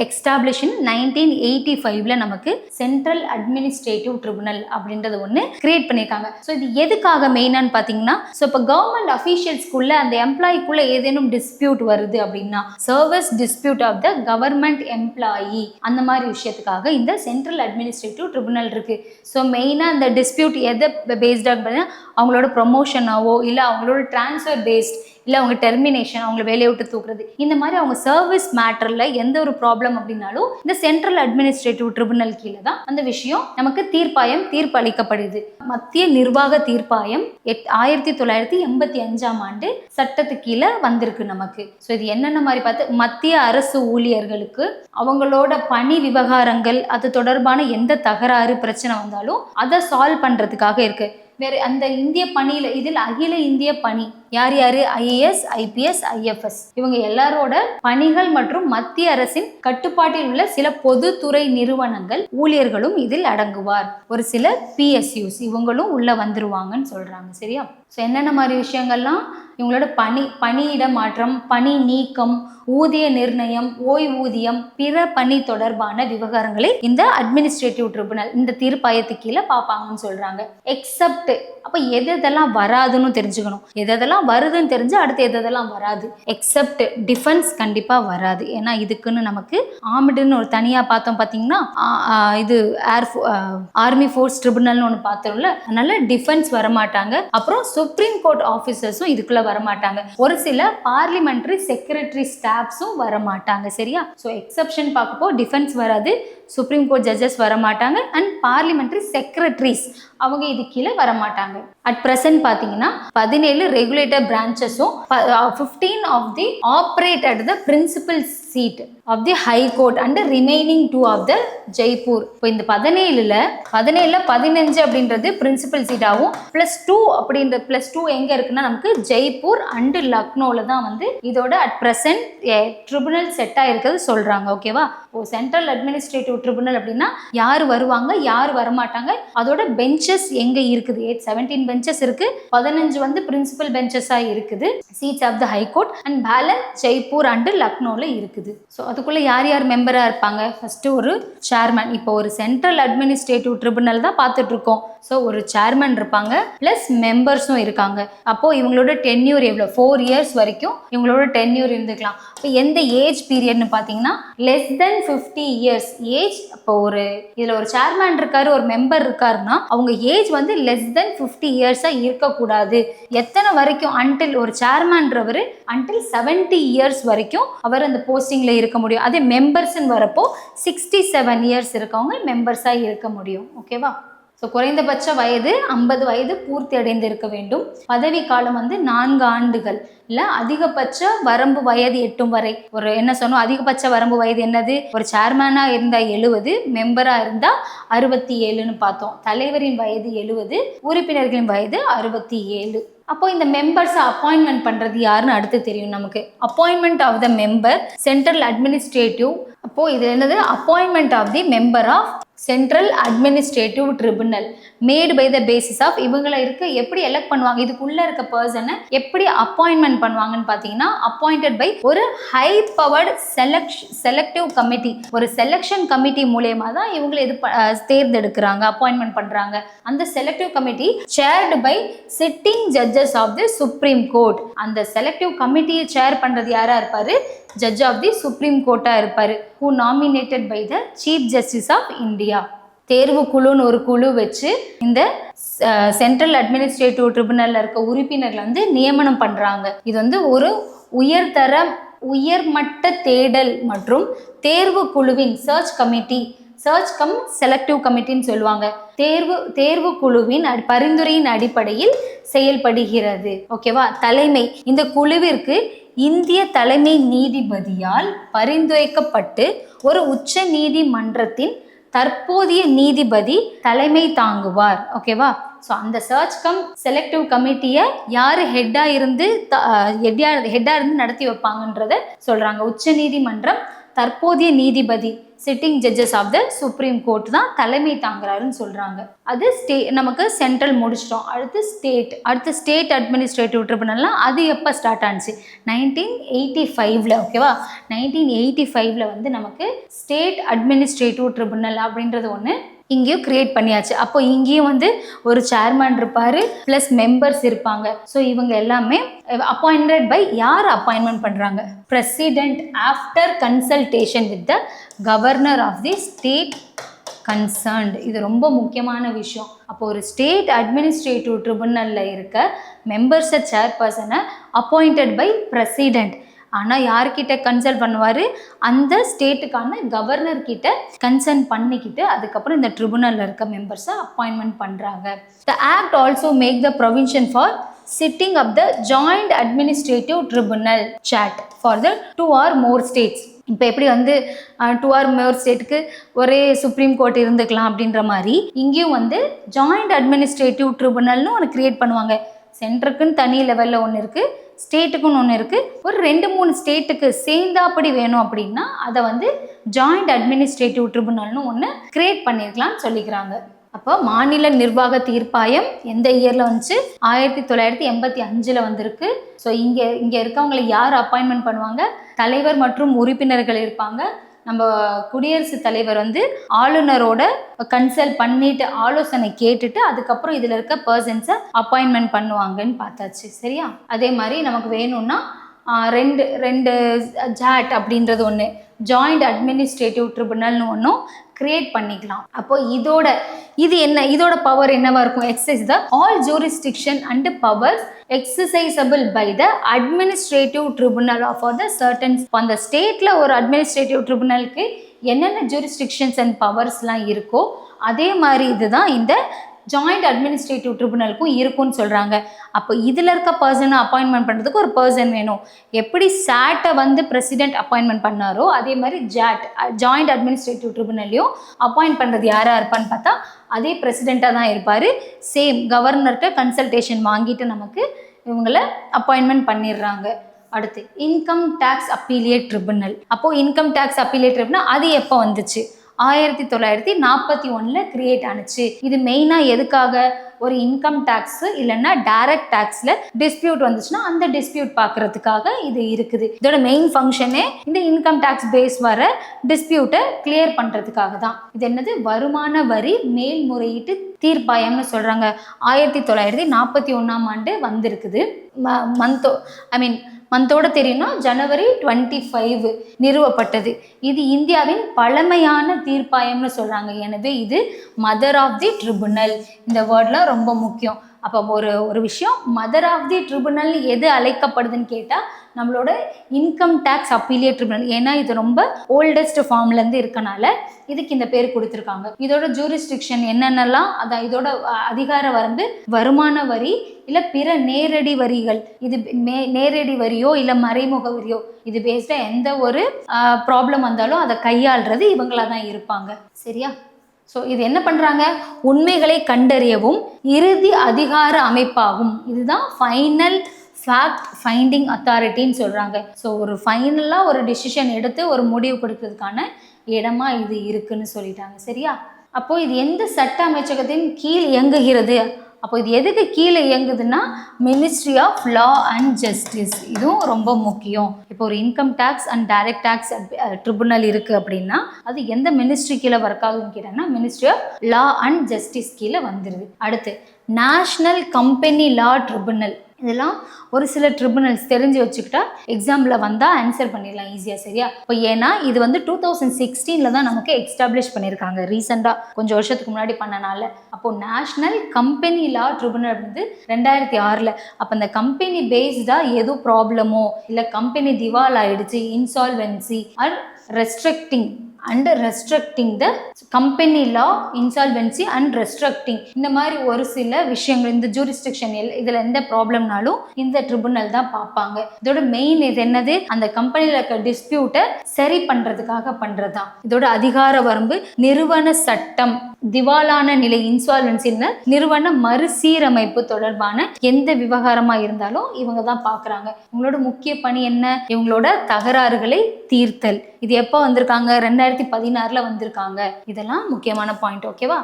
எஸ்டாப்ளிஷ் இன் 1985 நமக்கு சென்ட்ரல் அட்மினிஸ்ட்ரேட்டிவ் ட்ரிபுனல் அப்படின்றது ஒன்று கிரியேட் பண்ணியிருக்காங்க. ஸோ இது எதுக்காக மெயினான்னு பார்த்தீங்கன்னா, ஸோ இப்போ கவர்மெண்ட் அஃபீஷியல்ஸ்குள்ள அந்த எம்ப்ளாய்க்குள்ள ஏதேனும் டிஸ்பியூட் வருது அப்படின்னா, service dispute of the government employee, அந்த மாதிரி விஷயத்துக்காக இந்த சென்ட்ரல் அட்மினிஸ்ட்ரேட்டிவ் ட்ரிபுனல் இருக்கு. ஸோ மெயினாக அந்த டிஸ்பியூட் எதை பேஸ்டாக பார்த்தீங்கன்னா, அவங்களோட ப்ரொமோஷனாவோ இல்லை அவங்களோட டிரான்ஸ்ஃபர் பேஸ்ட், இல்லை அவங்க டெர்மினேஷன், அவங்களை வேலையை விட்டு தூக்குறது, இந்த மாதிரி அவங்க சர்வீஸ் மேட்டரில் எந்த ஒரு ப்ராப்ளம் அப்படின்னாலும் இந்த சென்ட்ரல் அட்மினிஸ்ட்ரேட்டிவ் ட்ரிபுனல் கீழே தான் அந்த விஷயம் நமக்கு தீர்ப்பு அளிக்கப்படுது. மத்திய நிர்வாக தீர்ப்பாயம் 1985 ஆண்டு சட்டத்துக்கு கீழே வந்திருக்கு நமக்கு. ஸோ இது என்னென்ன மாதிரி பார்த்து, மத்திய அரசு ஊழியர்களுக்கு அவங்களோட பணி விவகாரங்கள், அது தொடர்பான எந்த தகராறு பிரச்சனை வந்தாலும் அதை சால்வ் பண்ணுறதுக்காக இருக்கு. வேறு அந்த இந்திய பணியில், இதில் அகில இந்திய பணி யார் யார், ஐஏஎஸ், ஐபிஎஸ், ஐஎஃப்எஸ், இவங்க எல்லாரோட பணிகள் மற்றும் மத்திய அரசின் கட்டுப்பாட்டில் உள்ள சில பொதுத்துறை நிறுவனங்கள் ஊழியர்களும் இதில் அடங்குவார். ஒரு சில பிஎஸ்யூஸ் இவங்களும் உள்ள வந்துருவாங்கன்னு சொல்றாங்க. சரியா? ஸோ என்னென்ன மாதிரி விஷயங்கள்லாம், இவங்களோட பணியிட மாற்றம், பணி நீக்கம், ஊதிய நிர்ணயம், ஓய்வூதியம், பிற பணி தொடர்பான விவகாரங்களை இந்த அட்மினிஸ்ட்ரேட்டிவ் ட்ரிபுனல் இந்த தீர்ப்பாயத்துக்கு கீழே பார்ப்பாங்கன்னு சொல்றாங்க. எக்ஸப்ட், அப்போ எதெல்லாம் வராதுன்னு தெரிஞ்சுக்கணும். எதெல்லாம் வருதுன்னு தெரிஞ்சு அடுத்து எதெல்லாம் வராது. எக்ஸப்ட் டிஃபென்ஸ் கண்டிப்பாக வராது. ஏன்னா இதுக்குன்னு நமக்கு ஆர்மிடுன்னு ஒரு தனியாக பார்த்தோம். பார்த்தீங்கன்னா இது ஆர்மி ஃபோர்ஸ் ட்ரிபுனல்னு ஒன்று பார்த்தோம்ல, அதனால டிஃபென்ஸ் வரமாட்டாங்க. அப்புறம் சுப்ரீம் கோர்ட் ஆஃபீஸர்ஸும் இதுக்குள்ள வரமாட்டாங்க. ஒரு சில பார்லிமெண்ட்ரி செக்ரட்டரி ஸ்டாஃப்ஸும் வரமாட்டாங்க. சரியா? ஸோ எக்ஸப்ஷன் பார்க்கப்போ டிஃபென்ஸ் வராது, சுப்ரீம் கோர்ட் ஜட்ஜஸ் வரமாட்டாங்க, அண்ட் பார்லிமெண்ட்ரி செக்ரட்டரிஸ் அவங்க இது கீழே வரமாட்டாங்க. அட் ப்ரெசன்ட் பார்த்தீங்கன்னா 17 ரெகுலேட்டர் பிரான்ச்சஸும் 15 of the operate at the principal seat of the high court and remaining 2 of the Jaipur. இப்போ இந்த 17ல் 15 அப்படின்றது பிரின்சிபல் சீட்டாகவும் +2 அப்படின்ற +2 எங்கே இருக்குன்னா நமக்கு ஜெய்ப்பூர் அண்டு லக்னோவில் தான் வந்து இதோட அட் ப்ரெசன்ட் ட்ரிபுனல் செட் ஆகிருக்கிறது சொல்கிறாங்க. ஓகேவா? ஓ சென்ட்ரல் அட்மினிஸ்ட்ரேட்டிவ் ட்ரிபுனல் அப்படின்னா யார் வருவாங்க, யார் வரமாட்டாங்க, அதோட பெஞ்சஸ் எங்கே இருக்குது. 17 பெஞ்சஸ் இருக்கு, 15 வந்து பிரின்சிபல் பெஞ்சஸாக இருக்குது, seats of the high court, and balance Jaipur and லக்னோவில் இருக்குது. ஸோ அதுக்குள்ளே யார் யார் மெம்பராக இருப்பாங்க? ஃபஸ்ட்டு ஒரு சேர்மன். இப்போ ஒரு சென்ட்ரல் அட்மினிஸ்ட்ரேட்டிவ் ட்ரிபுனல் தான் பார்த்துட்டு இருக்கோம். ஸோ ஒரு சேர்மன் இருப்பாங்க, ப்ளஸ் மெம்பர்ஸும் இருக்காங்க. அப்போது இவங்களோட டென்யூர் எவ்வளோ? 4 இயர்ஸ் வரைக்கும் இவங்களோட டென்யூர் இருந்துக்கலாம். இப்போ எந்த ஏஜ் பீரியட்னு பார்த்தீங்கன்னா லெஸ் தென் 50 இயர்ஸ் ஏஜ். இப்போ ஒரு இதில் ஒரு சேர்மன் இருக்காரு, ஒரு மெம்பர் இருக்காருன்னா அவங்க ஏஜ் வந்து லெஸ் தென் 50 இயர்ஸாக இருக்கக்கூடாது. எத்தனை வரைக்கும்? அன்டில் ஒரு சேர்மன்றவர் அன்டில் 70 இயர்ஸ் வரைக்கும் அவர் அந்த போஸ்டிங்கில் இருக்க முடியும். அதே மெம்பர்ஸ்ன்னு வரப்போ 67 இயர்ஸ் இருக்கவங்க மெம்பர்ஸாக இருக்க முடியும். ஓகேவா? ஸோ குறைந்தபட்ச வயது 50 வயது பூர்த்தி அடைந்து இருக்க வேண்டும். பதவி காலம் வந்து 4 ஆண்டுகள். இல்லை அதிகபட்ச வரம்பு வயது 8 வரை. ஒரு என்ன சொன்னோம், அதிகபட்ச வரம்பு வயது என்னது? ஒரு சேர்மனாக இருந்தால் 70, மெம்பராக இருந்தால் 67ன்னு பார்த்தோம். தலைவரின் வயது 70, உறுப்பினர்களின் வயது 67. அப்போ இந்த மெம்பர்ஸை அப்பாயின்மெண்ட் பண்ணுறது யாருன்னு அடுத்து தெரியும் நமக்கு. Appointment of the member central administrative. அப்போது இது என்னது? Appointment of the member of central administrative tribunal made by the basis of இவங்களை எப்படி எலெக்ட் பண்ணுவாங்க, இதுக்குள்ள இருக்க பர்சனை எப்படி அப்பாயின்மெண்ட் பண்ணுவாங்கன்னு பார்த்தீங்கன்னா அப்பாயிண்டட் பை ஒரு ஹை பவர்டு செலக்டிவ் கமிட்டி, ஒரு செலெக்ஷன் கமிட்டி மூலயமா தான் இவங்களை தேர்ந்தெடுக்கிறாங்க, அப்பாயின்மெண்ட் பண்றாங்க. அந்த selective committee chaired by sitting judges of the Supreme Court. அந்த செலக்டிவ் கமிட்டியை சேர் பண்றது யாரா இருப்பாரு? ஜட்ஜ் ஆஃப் தி சுப்ரீம் கோர்ட்டா இருப்பாரு. Who nominated by the Chief Justice of India. தேர்வு குழுன்னு ஒரு குழு வச்சு இந்த சென்ட்ரல் அட்மினிஸ்ட்ரேட்டிவ் ட்ரிபுனல்ல இருக்க உறுப்பினர்கள் நியமனம் பண்றாங்க. இது ஒரு உயர்மட்ட தேடல் மற்றும் தேர்வு குழுவின் சர்ச் கம் செலக்டிவ் கமிட்டின்னு சொல்லுவாங்க. தேர்வு குழுவின் பரிந்துரையின் அடிப்படையில் செயல்படுகிறது. ஓகேவா? தலைமை இந்த குழுவிற்கு இந்திய தலைமை நீதிபதியால் பரிந்துரைக்கப்பட்டு ஒரு உச்ச நீதிமன்றத்தின் தற்போதைய நீதிபதி தலைமை தாங்குவார். ஓகேவா? ஸோ அந்த சர்ச் கம் செலக்டிவ் கமிட்டியை யார் ஹெட்டாக இருந்து நடத்தி வைப்பாங்கன்றத சொல்கிறாங்க. உச்ச நீதிமன்றம் தற்போதைய நீதிபதி sitting judges of the Supreme Court தான் தலைமை தாங்குறாருன்னு சொல்கிறாங்க. அது நமக்கு சென்ட்ரல் முடிச்சிட்டோம். அடுத்து ஸ்டேட் அட்மினிஸ்ட்ரேட்டிவ் ட்ரிபுனல்லாம் அது எப்போ ஸ்டார்ட் ஆனிச்சு? 1985. ஓகேவா? 1985 நமக்கு ஸ்டேட் அட்மினிஸ்ட்ரேட்டிவ் ட்ரிபுனல் அப்படின்றது ஒன்று இங்கேயும் கிரியேட் பண்ணியாச்சு. அப்போ இங்கேயும் ஒரு சேர்மன் இருப்பாரு, பிளஸ் மெம்பர்ஸ் இருப்பாங்க. ஸோ இவங்க எல்லாமே அப்பாயிண்டட் பை யார் அப்பாயின்மெண்ட் பண்றாங்க? President after consultation with the governor of the state concerned. இது ரொம்ப முக்கியமான விஷயம். அப்போ ஒரு ஸ்டேட் அட்மினிஸ்ட்ரேட்டிவ் ட்ரிபுனல்ல இருக்க மெம்பர்ஸை சேர்பர்சனை அப்பாயிண்டட் பை பிரசிடென்ட். ஆனால் யார்கிட்ட கன்சல்ட் பண்ணுவார்? அந்த ஸ்டேட்டுக்கான கவர்னர் கிட்ட கன்சல்ட் பண்ணிக்கிட்டு அதுக்கப்புறம் இந்த ட்ரிபுனலில் இருக்க மெம்பர்ஸை அப்பாயின்மெண்ட் பண்ணுறாங்க. The act also make the provision for sitting up the joint administrative tribunal sat for the 2 or more states. இப்போ எப்படி 2 or more ஸ்டேட்டுக்கு ஒரே சுப்ரீம் கோர்ட் இருந்துக்கலாம் அப்படின்ற மாதிரி இங்கேயும் ஜாயிண்ட் அட்மினிஸ்ட்ரேட்டிவ் ட்ரிபுனல்னு ஒன்று கிரியேட் பண்ணுவாங்க. சென்டருக்குன்னு தனி லெவலில் ஒன்று இருக்குது, ஸ்டேட்டுக்குன்னு ஒன்று இருக்குது. ஒரு 2-3 ஸ்டேட்டுக்கு சேர்ந்தாப்படி வேணும் அப்படின்னா அதை ஜாயிண்ட் அட்மினிஸ்ட்ரேட்டிவ் ட்ரிபுனல்னு ஒன்று கிரியேட் பண்ணியிருக்கலாம்னு சொல்லிக்கிறாங்க. அப்போ மாநில நிர்வாக தீர்ப்பாயம் எந்த இயரில் 1985 வந்திருக்கு. ஸோ இங்கே இருக்கவங்களை யார் அப்பாயின்மெண்ட் பண்ணுவாங்க? தலைவர் மற்றும் உறுப்பினர்கள் இருப்பாங்க. நம்ம குடியரசுத் தலைவர் ஆளுநரோட கன்சல்ட் பண்ணிட்டு ஆலோசனை கேட்டுட்டு அதுக்கப்புறம் இதில் இருக்க பர்சன்ஸை அப்பாயின்மெண்ட் பண்ணுவாங்கன்னு பார்த்தாச்சு. சரியா? அதே மாதிரி நமக்கு வேணும்னா ரெண்டு ஜாட் அப்படின்றது ஒன்று, ஜாயிண்ட் அட்மினிஸ்ட்ரேட்டிவ் ட்ரிபுனல்னு ஒன்றும் கிரியேட் பண்ணிக்கலாம். அப்போ இதோட பவர் என்னவா இருக்கும்? Exercise the all jurisdiction and powers exercisable by the administrative tribunal for the certain. அந்த ஸ்டேட்ல ஒரு அட்மினிஸ்ட்ரேட்டிவ் ட்ரிபுனலுக்கு என்னென்ன ஜூரிஸ்டிக்ஷன்ஸ் அண்ட் பவர்ஸ்லாம் இருக்கோ அதே மாதிரி இதுதான் இந்த ஜாயிண்ட் அட்மினிஸ்ட்ரேட்டிவ் ட்ரிபுனலுக்கும் இருக்கும்னு சொல்கிறாங்க. அப்போ இதில் இருக்க பர்சனை அப்பாயின்மெண்ட் பண்ணுறதுக்கு ஒரு பர்சன் வேணும். எப்படி சாட்டை பிரசிடென்ட் அப்பாயின்மெண்ட் பண்ணாரோ அதே மாதிரி ஜாயிண்ட் அட்மினிஸ்ட்ரேட்டிவ் ட்ரிபுனல்லையும் அப்பாயிண்ட் பண்ணுறது யாராக இருப்பான்னு பார்த்தா அதே பிரசிடெண்ட்டாக தான் இருப்பார். சேம் கவர்னர்கிட்ட கன்சல்டேஷன் வாங்கிட்டு நமக்கு இவங்களை அப்பாயின்மெண்ட் பண்ணிடுறாங்க. அடுத்து இன்கம் டேக்ஸ் அப்பீலியேட் ட்ரிபுனல். அப்போது இன்கம் டேக்ஸ் அப்பீலியேட் ட்ரிபுனல் அது எப்போ வந்துச்சு? 1941 கிரியேட் ஆனிச்சு. இது மெயினாக எதுக்காக? ஒரு இன்கம் டேக்ஸ் இல்லைன்னா டைரக்ட் டேக்ஸில் டிஸ்பியூட் வந்துச்சுன்னா அந்த டிஸ்பியூட் பார்க்கறதுக்காக இது இருக்குது. இதோட மெயின் ஃபங்க்ஷனே இந்த இன்கம் டேக்ஸ் பேஸ் வர டிஸ்பியூட்டை கிளியர் பண்ணுறதுக்காக தான். இது என்னது? வருமான வரி மேல்முறையீட்டு தீர்ப்பாயம்னு சொல்கிறாங்க. 1941 வந்திருக்குது. மந்தோட தெரியும்னா ஜனவரி 25 நிறுவப்பட்டது. இது இந்தியாவின் பழமையான தீர்ப்பாயம்னு சொல்கிறாங்க. எனவே இது மதர் ஆஃப் தி ட்ரிபுனல். இந்த வேர்ட்லாம் ரொம்ப முக்கியம். அப்போ ஒரு விஷயம் மதர் ஆஃப் தி ட்ரிபுனல் எது அழைக்கப்படுதுன்னு கேட்டால் நம்மளோட இன்கம் டேக்ஸ் அப்பீலியேட் ட்ரிபுனல். ஏன்னா இது ரொம்ப ஓல்டஸ்ட் ஃபார்ம்லேருந்து இருக்கனால இதுக்கு இந்த பேர் கொடுத்துருக்காங்க. இதோட ஜூரிஸ்டிக்ஷன் என்னென்னலாம், அதான் இதோட அதிகார வரம்பு வருமான வரி இல்லை பிற நேரடி வரிகள். இது நேரடி வரியோ இல்லை மறைமுக வரியோ இது பேஸ்டாக எந்த ஒரு ப்ராப்ளம் வந்தாலும் அதை கையாளுறது இவங்களாக தான் இருப்பாங்க. சரியா? ஸோ இது என்ன பண்ணுறாங்க? உண்மைகளை கண்டறியவும் இறுதி அதிகார அமைப்பாகும். இதுதான் ஃபைனல் ஃபேக்ட் ஃபைண்டிங் அத்தாரிட்டின்னு சொல்கிறாங்க. ஸோ ஒரு ஃபைனலாக ஒரு டிசிஷன் எடுத்து ஒரு முடிவு கொடுக்கறதுக்கான இடமா இது இருக்குன்னு சொல்லிட்டாங்க. சரியா? அப்போ இது எந்த சட்ட அமைச்சகத்தின் கீழ் இயங்குகிறது? அப்போ இது எதுக்கு கீழே இயங்குதுன்னா ministry of law and justice. இதுவும் ரொம்ப முக்கியம். இப்போ ஒரு income tax and direct tax tribunal இருக்குது அப்படின்னா அது எந்த மினிஸ்ட்ரி கீழே ஒர்க் ஆகுதுன்னு கேட்டாங்கன்னா ministry of law and justice கீழே வந்துடுது. அடுத்து நேஷ்னல் கம்பெனி லா ட்ரிபுனல். இதெல்லாம் ஒரு சில ட்ரிபுனல்ஸ் தெரிஞ்சு வச்சுக்கிட்டா எக்ஸாம்பிள் வந்தால் ஆன்சர் பண்ணிடலாம் ஈஸியாக. சரியா? இப்போ ஏன்னா இது வந்து 2016 தான் நமக்கு எக்ஸ்டாப்ளிஷ் பண்ணியிருக்காங்க, ரீசெண்டாக கொஞ்சம் வருஷத்துக்கு முன்னாடி பண்ணனால. அப்போது நேஷ்னல் கம்பெனி லா ட்ரிபுனல் வந்து 2006. அப்போ அந்த கம்பெனி பேஸ்டாக எதுவும் ப்ராப்ளமோ இல்லை கம்பெனி திவால் ஆயிடுச்சு, insolvency or restricting the company law, insolvency and restricting, இந்த மாதிரி ஒரு சில விஷயங்கள் இந்த ஜூரிஸ்டிக்ஷன் இதில் எந்த ப்ராப்ளம்னாலும் இந்த ட்ரிபுனல் தான் பார்ப்பாங்க. இதோட மெயின் இது என்னது? அந்த கம்பெனியில் இருக்க டிஸ்பியூட்டை சரி பண்ணுறதுக்காக பண்ணுறது தான். இதோட அதிகார வரம்பு நிறுவன சட்டம், திவாலான நிலை, இன்சால்வென்சின்னு நிறுவன மறுசீரமைப்பு தொடர்பான எந்த விவகாரமாக இருந்தாலும் இவங்க தான் பார்க்குறாங்க. இவங்களோட முக்கிய பணி என்ன? இவங்களோட தகராறுகளை தீர்த்தல். இது எப்போ வந்திருக்காங்க? 2016 வந்திருக்காங்க. இதெல்லாம் முக்கியமான பாயிண்ட். ஓகேவா?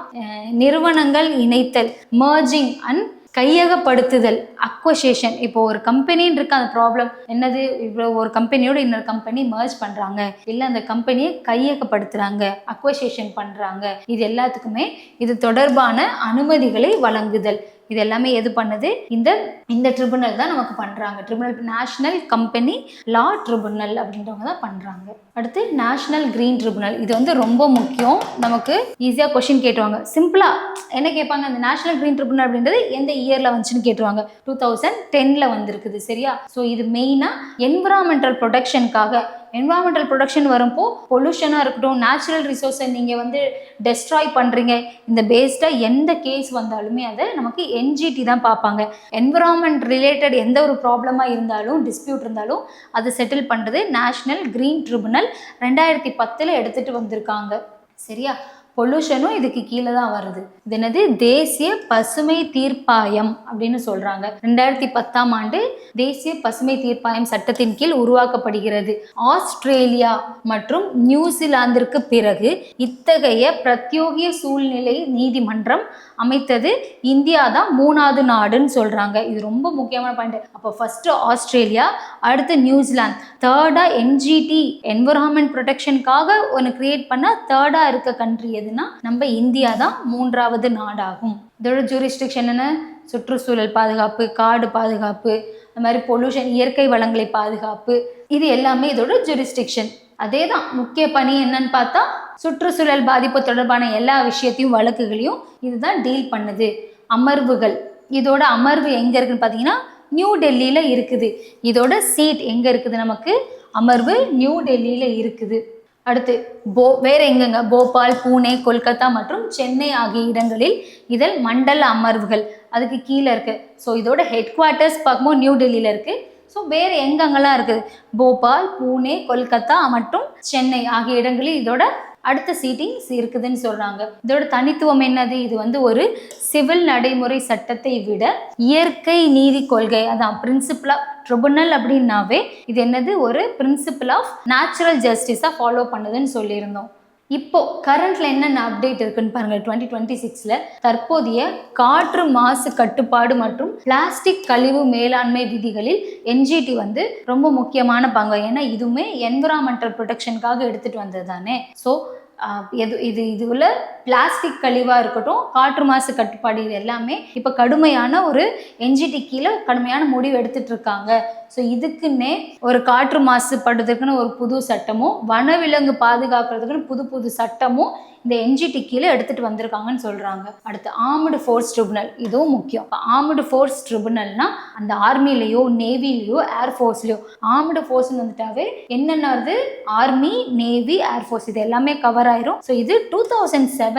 நிறுவனங்கள் இணைத்தல், மர்ஜிங் அண்ட் கையகப்படுத்துதல், அக்வசேஷன். இப்போ ஒரு கம்பெனின்னு இருக்க அந்த ப்ராப்ளம் என்னது? இப்போ ஒரு கம்பெனியோட இன்னொரு கம்பெனி மர்ஜ் பண்ணுறாங்க, இல்லை அந்த கம்பெனியை கையகப்படுத்துகிறாங்க, அக்வசேஷன் பண்ணுறாங்க. இது எல்லாத்துக்குமே இது தொடர்பான அனுமதிகளை வழங்குதல். இது எல்லாமே எது பண்ணுது? இந்த ட்ரிபுனல் தான் நமக்கு பண்ணுறாங்க. ட்ரிபுனல் நேஷ்னல் கம்பெனி லா ட்ரிபுனல் அப்படின்றவங்க தான் பண்ணுறாங்க. அடுத்து நேஷ்னல் கிரீன் ட்ரிபுனல். இது வந்து ரொம்ப முக்கியம். நமக்கு ஈஸியாக கொஸ்டின் கேட்டுவாங்க. சிம்பிளாக என்ன கேட்பாங்க? அந்த நேஷ்னல் கிரீன் ட்ரிபுனல் அப்படின்றது எந்த இயரில் வந்துச்சுன்னு கேட்டுருவாங்க. 2010 வந்திருக்குது. சரியா? ஸோ இது மெயினாக என்விரான்மெண்டல் ப்ரொடெக்ஷனுக்காக. என்விரான்மெண்டல் ப்ரொடக்ஷன் வரும்போ பொல்யூஷனாக இருக்கட்டும், நேச்சுரல் ரிசோர்ஸை நீங்கள் வந்து டெஸ்ட்ராய் பண்ணுறீங்க, இந்த பேஸ்டாக எந்த கேஸ் வந்தாலுமே அதை நமக்கு என்ஜிடி தான் பார்ப்பாங்க. என்விரான்மெண்ட் ரிலேட்டட் எந்த ஒரு ப்ராப்ளமாக இருந்தாலும், டிஸ்பியூட் இருந்தாலும் அதை செட்டில் பண்ணுறது நேஷ்னல் கிரீன் ட்ரிபுனல் 2010 எடுத்துகிட்டு வந்திருக்காங்க. சரியா? பொல்யூஷனும் இதுக்கு கீழே தான் வருது. இது என்னது? தேசிய பசுமை தீர்ப்பாயம் அப்படின்னு சொல்றாங்க. 2010 தேசிய பசுமை தீர்ப்பாயம் சட்டத்தின் கீழ் உருவாக்கப்படுகிறது. ஆஸ்திரேலியா மற்றும் நியூசிலாந்திற்கு பிறகு இத்தகைய பிரத்யோகிய சூழ்நிலை நீதிமன்றம் அமைத்தது இந்தியா தான் 3வது நாடுன்னு சொல்றாங்க. இது ரொம்ப முக்கியமான பாயிண்ட். அப்போ ஃபர்ஸ்ட் ஆஸ்திரேலியா, அடுத்து நியூசிலாந்து, தேர்டா என்ஜிடி என்விரான்மெண்ட் ப்ரொடெக்ஷனுக்காக ஒன்று கிரியேட் பண்ண தேர்டா இருக்க கண்ட்ரி எதுனா நம்ம இந்தியா தான் 3வது நாடாகும். இதோட ஜூரிஸ்டிக்ஷன் என்ன? சுற்றுச்சூழல் பாதுகாப்பு, காடு பாதுகாப்பு, இந்த மாதிரி பொல்யூஷன், இயற்கை வளங்களை பாதுகாப்பு, இது எல்லாமே இதோட ஜூரிஸ்டிக்ஷன். அதே தான் முக்கிய பணி என்னன்னு பார்த்தா சுற்றுச்சூழல் பாதிப்பு தொடர்பான எல்லா விஷயத்தையும் வழக்குகளையும் இதுதான் டீல் பண்ணுது. அமர்வுகள். இதோட அமர்வு எங்க இருக்குன்னு பார்த்தீங்கன்னா நியூ டெல்லியில் இருக்குது. இதோட சீட் எங்க இருக்குது? நமக்கு அமர்வு நியூ டெல்லியில் இருக்குது. அடுத்து வேற எங்கெங்க? போபால், பூனே, கொல்கத்தா மற்றும் சென்னை ஆகிய இடங்களில் இதில் மண்டல அமர்வுகள் அதுக்கு கீழே இருக்கு. ஸோ இதோட ஹெட் குவார்ட்டர்ஸ் பார்க்கும்போது நியூ டெல்லியில் இருக்கு. ஸோ வேறு எங்கெங்கெல்லாம் இருக்குது? போபால், பூனே, கொல்கத்தா மற்றும் சென்னை ஆகிய இடங்களில் இதோட அடுத்த சீட்டிங்ஸ் இருக்குதுன்னு சொல்கிறாங்க. இதோட தனித்துவம் என்னது? இது வந்து ஒரு சிவில் நடைமுறை சட்டத்தை விட இயற்கை நீதி கொள்கை, அதான் பிரின்சிபிள் ஆஃப் ட்ரிபுனல் அப்படின்னாவே இது என்னது? ஒரு பிரின்சிபிள் ஆஃப் நேச்சுரல் ஜஸ்டிஸாக ஃபாலோ பண்ணுதுன்னு சொல்லியிருந்தோம். இப்போ கரண்ட்ல என்னென்ன அப்டேட் இருக்குன்னு பாருங்க. 2026 தற்போதைய காற்று மாசு கட்டுப்பாடு மற்றும் பிளாஸ்டிக் கழிவு மேலாண்மை விதிகளில் என்ஜிடி வந்து ரொம்ப முக்கியமான பங்கு. ஏன்னா இதுவுமே என்விரான்மெண்டல் ப்ரொடெக்ஷனுக்காக எடுத்துட்டு வந்தது தானே. ஸோ இதுல பிளாஸ்டிக் கழிவாக இருக்கட்டும், காற்று மாசு கட்டுப்பாடு, இது எல்லாமே இப்போ கடுமையான ஒரு என்ஜிடி கீழே கடுமையான முடிவு எடுத்துட்டு இருக்காங்க. ஸோ இதுக்குன்னே ஒரு காற்று மாசுபடுறதுக்குன்னு ஒரு புது சட்டமும், வனவிலங்கு பாதுகாக்கிறதுக்குன்னு புது சட்டமும் இந்த என்ஜிடி கீழே எடுத்துட்டு வந்திருக்காங்கன்னு சொல்றாங்க. அடுத்து ஆர்ம்டு ஃபோர்ஸ் ட்ரிபுனல். இதுவும் முக்கியம். ஆர்ம்டு ஃபோர்ஸ் ட்ரிபுனல்னா அந்த ஆர்மிலேயோ, நேவிலையோ, ஏர்ஃபோர்ஸ்லையோ, ஆர்ம்டு ஃபோர்ஸ்னு வந்துட்டாவே என்னென்ன வருது? ஆர்மி, நேவி, ஏர்ஃபோர்ஸ், இது எல்லாமே கவர் ஆயிரும். ஸோ இது 2007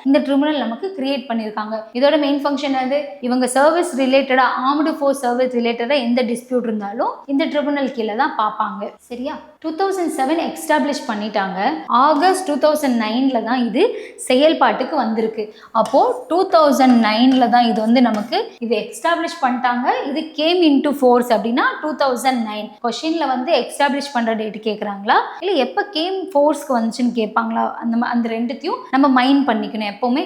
இந்த ட்ரிபுனல் நமக்கு கிரியேட் பண்ணியிருக்காங்க. இதோட மெயின் ஃபங்க்ஷன் அது இவங்க சர்வீஸ் ரிலேட்டடா, ஆர்ம்டு ஃபோர்ஸ் சர்வீஸ் ரிலேட்டடா எந்த டிஸ்பியூட் இருந்தாலும் இந்த ட்ரிபுனல் கீழே தான் பார்ப்பாங்க. சரியா? 2007 எஸ்டாப்ளிஷ் பண்ணிட்டாங்க. ஆகஸ்ட் 2009 தான் இது செயல்பாட்டுக்கு வந்திருக்கு. அப்போ 2009 தான் இது வந்து நமக்கு இது எஸ்டாப்ளிஷ் பண்ணிட்டாங்க. இது கேம் இன்டு ஃபோர்ஸ் அப்படின்னா 2009. கொஸ்டின்ல வந்து எஸ்டாப்ளிஷ் பண்ற டேட் கேட்குறாங்களா இல்லை எப்போ கேம் ஃபோர்ஸ்க்கு வந்துச்சுன்னு கேட்பாங்களா அந்த ரெண்டுத்தையும் நம்ம மைண்ட் பண்ணிக்கணும். எப்போவுமே